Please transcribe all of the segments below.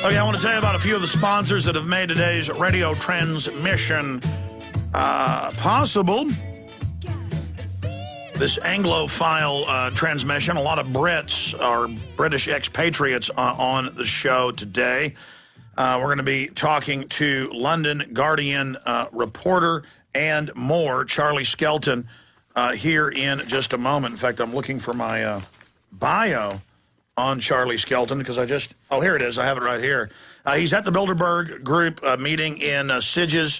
Okay, I want to tell you about a few of the sponsors that have made today's radio transmission possible. This Anglophile transmission, a lot of Brits or British expatriates on the show today. We're going to be talking to London Guardian reporter and more, Charlie Skelton, here in just a moment. In fact, I'm looking for my bio on Charlie Skelton because oh, here it is. I have it right here. He's at the Bilderberg Group meeting in Sitges,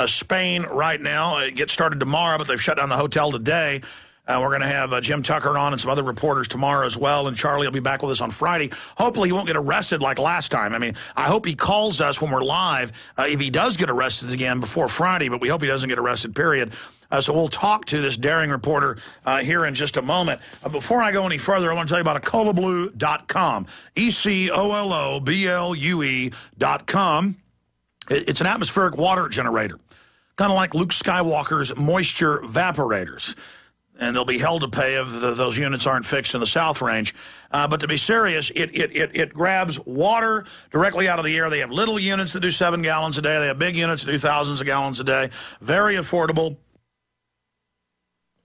Spain right now. It gets started tomorrow, but they've shut down the hotel today. We're going to have Jim Tucker on and some other reporters tomorrow as well, and Charlie will be back with us on Friday. Hopefully he won't get arrested like last time. I mean, I hope he calls us when we're live if he does get arrested again before Friday, but we hope he doesn't get arrested, period. So we'll talk to this daring reporter here in just a moment. Before I go any further, I want to tell you about EcoloBlue.com, EcoloBlue.com. It's an atmospheric water generator, kind of like Luke Skywalker's moisture evaporators. And they'll be held to pay if those units aren't fixed in the South Range. But to be serious, it grabs water directly out of the air. They have little units that do 7 gallons a day. They have big units that do thousands of gallons a day. Very affordable.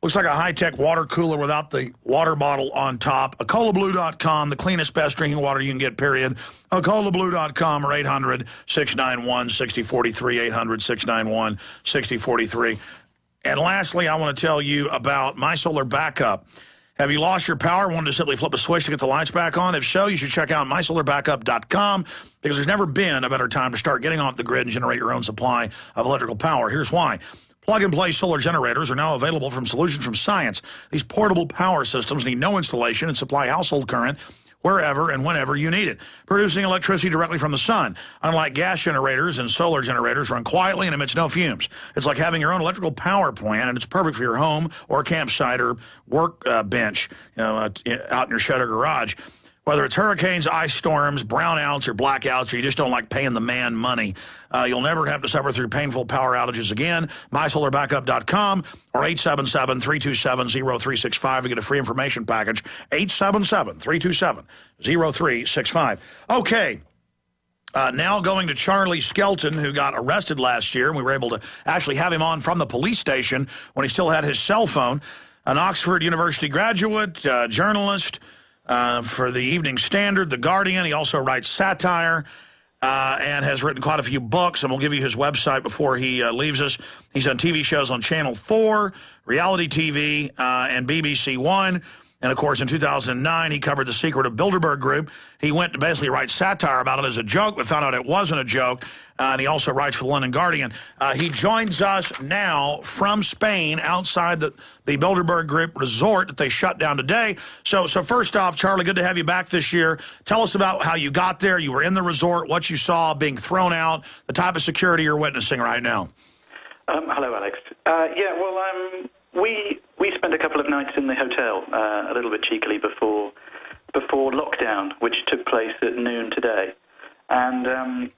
Looks like a high-tech water cooler without the water bottle on top. EcoloBlue.com, the cleanest, best drinking water you can get, period. EcoloBlue.com or 800-691-6043, 800-691-6043. And lastly, I want to tell you about My Solar Backup. Have you lost your power, wanted to simply flip a switch to get the lights back on? If so, you should check out MySolarBackup.com because there's never been a better time to start getting off the grid and generate your own supply of electrical power. Here's why. Plug-and-play solar generators are now available from Solutions from Science. These portable power systems need no installation and supply household current wherever and whenever you need it, producing electricity directly from the sun. Unlike gas generators and solar generators, run quietly and emits no fumes. It's like having your own electrical power plant, and it's perfect for your home or campsite or work bench, out in your shed or garage. Whether it's hurricanes, ice storms, brownouts, or blackouts, or you just don't like paying the man money, you'll never have to suffer through painful power outages again. MySolarBackup.com or 877-327-0365 to get a free information package. 877-327-0365. Okay. Now going to Charlie Skelton, who got arrested last year, and we were able to actually have him on from the police station when he still had his cell phone. An Oxford University graduate, journalist, for the Evening Standard, The Guardian. He also writes satire and has written quite a few books, and we'll give you his website before he leaves us. He's done TV shows on Channel 4, reality TV, and BBC One. And, of course, in 2009, he covered the secret of Bilderberg Group. He went to basically write satire about it as a joke, but found out it wasn't a joke. And he also writes for the London Guardian. He joins us now from Spain outside the Bilderberg Group resort that they shut down today. So first off, Charlie, good to have you back this year. Tell us about how you got there. You were in the resort, what you saw being thrown out, the type of security you're witnessing right now. Hello, Alex. We spent a couple of nights in the hotel, a little bit cheekily before lockdown, which took place at noon today. And,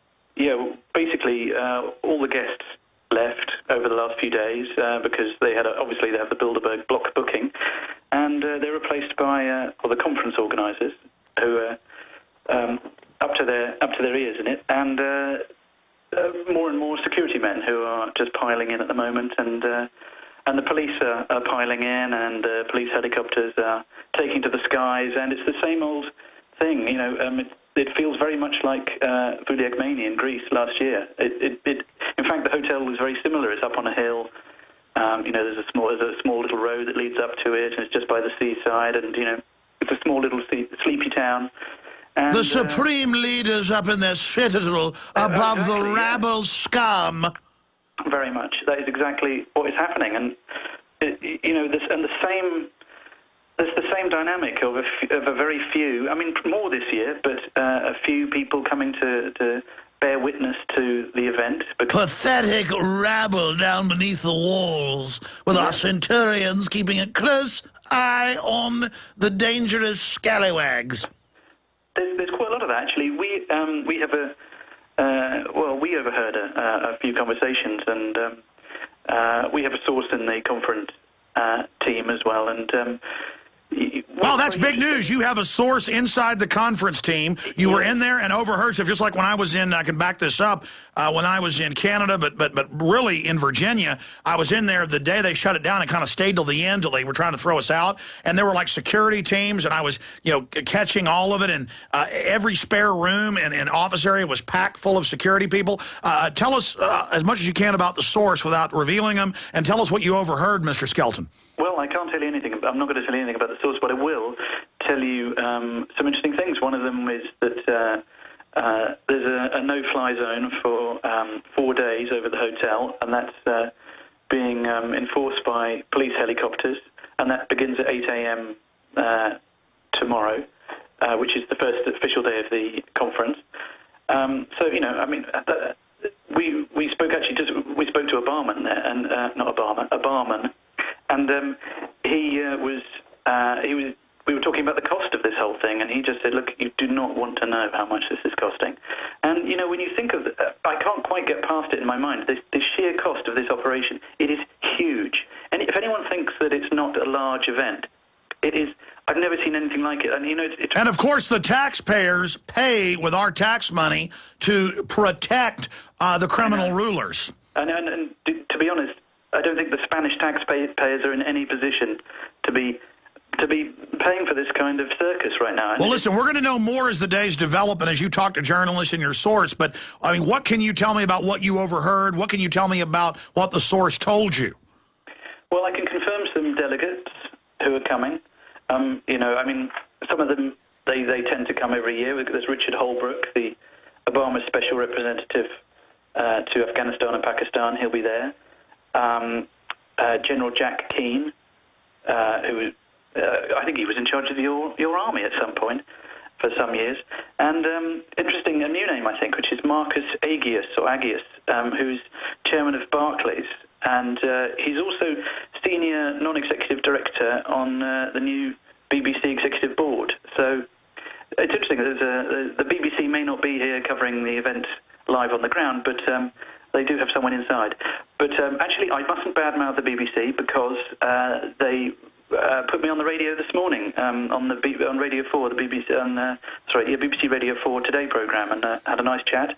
basically all the guests left over the last few days because they have the Bilderberg block booking, and they're replaced by the conference organisers who are up to their ears in it, and more and more security men who are just piling in at the moment, and the police are piling in, and police helicopters are taking to the skies, and it's the same old thing. It feels very much like Vouliagmeni in Greece last year. In fact, the hotel was very similar. It's up on a hill. There's a small little road that leads up to it, and it's just by the seaside, and it's a small little sleepy town. And, the supreme leaders up in their citadel above the rabble scum. Very much. That is exactly what is happening, and there's the same dynamic of a very few. I mean, more this year, but a few people coming to bear witness to the event. Pathetic rabble down beneath the walls, with our centurions keeping a close eye on the dangerous scallywags. There's quite a lot of that, actually. We overheard a few conversations, and we have a source in the conference team as well, and Well, that's big news. You have a source inside the conference team. You were in there and overheard stuff, just like when I was in, I can back this up, when I was in Canada, but really in Virginia, I was in there the day they shut it down and kind of stayed till the end till they were trying to throw us out. And there were like security teams, and I was, catching all of it, and every spare room and office area was packed full of security people. Tell us as much as you can about the source without revealing them, and tell us what you overheard, Mr. Skelton. Well, I can't tell you anything. I'm not going to tell you anything about the source, but I will tell you some interesting things. One of them is that there's a no-fly zone for 4 days over the hotel, and that's being enforced by police helicopters, and that begins at 8 a.m. Tomorrow, which is the first official day of the conference. We spoke to a barman there, and a barman, and we were talking about the cost of this whole thing, and he just said, look, you do not want to know how much this is costing. And, when you think of I can't quite get past it in my mind, the sheer cost of this operation, it is huge. And if anyone thinks that it's not a large event, it is. I've never seen anything like it. And, and of course, the taxpayers pay with our tax money to protect the criminal rulers. And to be honest, I don't think the Spanish taxpayers are in any position to be paying for this kind of circus right now. Well, listen, we're going to know more as the days develop and as you talk to journalists and your source. But, what can you tell me about what you overheard? What can you tell me about what the source told you? Well, I can confirm some delegates who are coming. Some of them, they tend to come every year. There's Richard Holbrooke, the Obama special representative to Afghanistan and Pakistan. He'll be there. General Jack Keane, who I think he was in charge of your army at some point for some years. And interesting, a new name, I think, which is Marcus Agius, who's chairman of Barclays. And he's also senior non-executive director on the new BBC executive board. So it's interesting. The BBC may not be here covering the event live on the ground, but they do have someone inside. But actually, I mustn't badmouth the BBC because they put me on the radio this morning on Radio 4, the BBC BBC Radio 4 Today programme, and had a nice chat.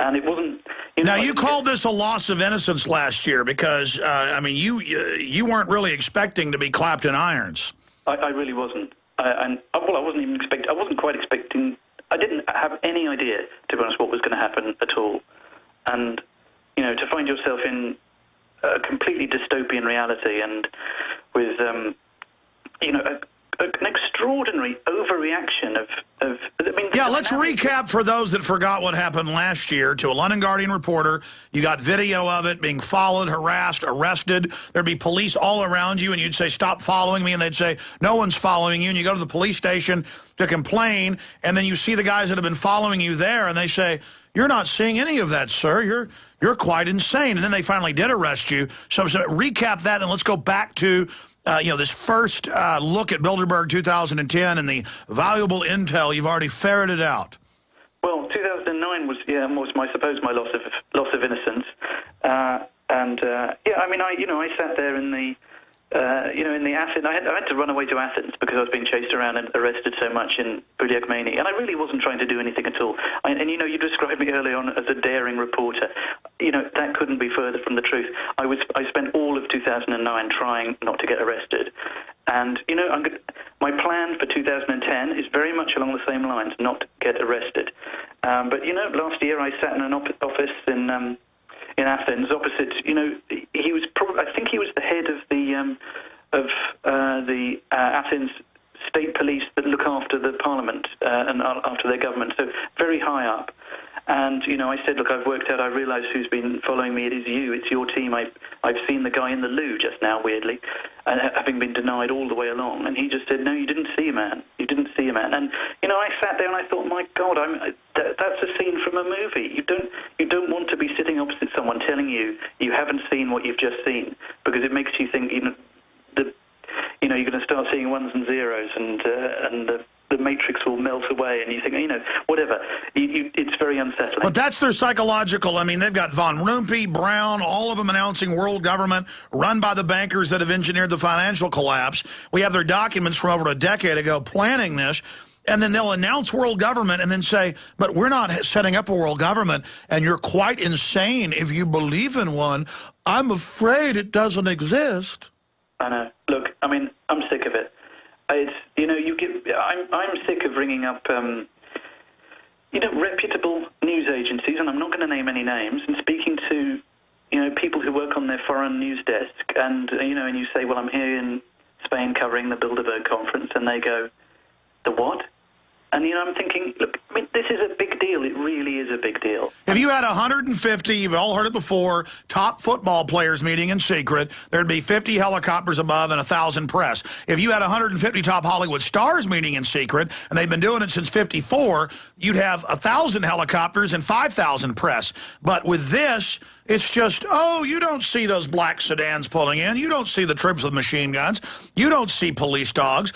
And it wasn't. Now, you called this a loss of innocence last year because, you weren't really expecting to be clapped in irons. I really wasn't. I wasn't even expecting. I wasn't quite expecting. I didn't have any idea, to be honest, what was going to happen at all. And to find yourself in a completely dystopian reality and with an extraordinary overreaction of yeah, let's recap for those that forgot what happened last year. To a London Guardian reporter, you got video of it being followed, harassed, arrested. There'd be police all around you, and you'd say, stop following me, and they'd say, no one's following you, and you go to the police station to complain, and then you see the guys that have been following you there, and they say, you're not seeing any of that, sir. You're quite insane. And then they finally did arrest you. So recap that, and let's go back to this first look at Bilderberg 2010 and the valuable intel you've already ferreted out. Well, 2009 was my loss of innocence, I sat there in the in Athens. I had to run away to Athens because I was being chased around and arrested so much in Buliak-Mani, and I really wasn't trying to do anything at all. You described me early on as a daring reporter. That couldn't be further from the truth. I spent all of 2009 trying not to get arrested, and my plan for 2010 is very much along the same lines: not to get arrested. But last year I sat in an office in Athens, opposite. He was I think he was the head of the Athens state police that look after the parliament and after their government. So very high up. And I said, look, I've worked out. I realise who's been following me. It is you. It's your team. I've seen the guy in the loo just now, weirdly, and having been denied all the way along. And he just said, no, you didn't see a man. You didn't see a man. And I sat there and I thought, my God, that's a scene from a movie. You don't want to be sitting opposite someone telling you haven't seen what you've just seen, because it makes you think you're going to start seeing ones and zeros, and the matrix will melt away, and you think, whatever. It's very unsettling. But that's their psychological. I mean, they've got Von Rumpe, Brown, all of them announcing world government run by the bankers that have engineered the financial collapse. We have their documents from over a decade ago planning this. And then they'll announce world government and then say, but we're not setting up a world government, and you're quite insane if you believe in one. I'm afraid it doesn't exist. I know. Look, I mean, I'm sick of it. It's, I'm sick of ringing up, reputable news agencies, and I'm not going to name any names, and speaking to, people who work on their foreign news desk, and, and you say, well, I'm here in Spain covering the Bilderberg conference, and they go, the what? And, I'm thinking, look, I mean, this is a big deal. It really is a big deal. If you had 150, you've all heard it before, top football players meeting in secret, there'd be 50 helicopters above and 1,000 press. If you had 150 top Hollywood stars meeting in secret, and they've been doing it since '54, you'd have 1,000 helicopters and 5,000 press. But with this, it's just, oh, you don't see those black sedans pulling in. You don't see the troops with machine guns. You don't see police dogs.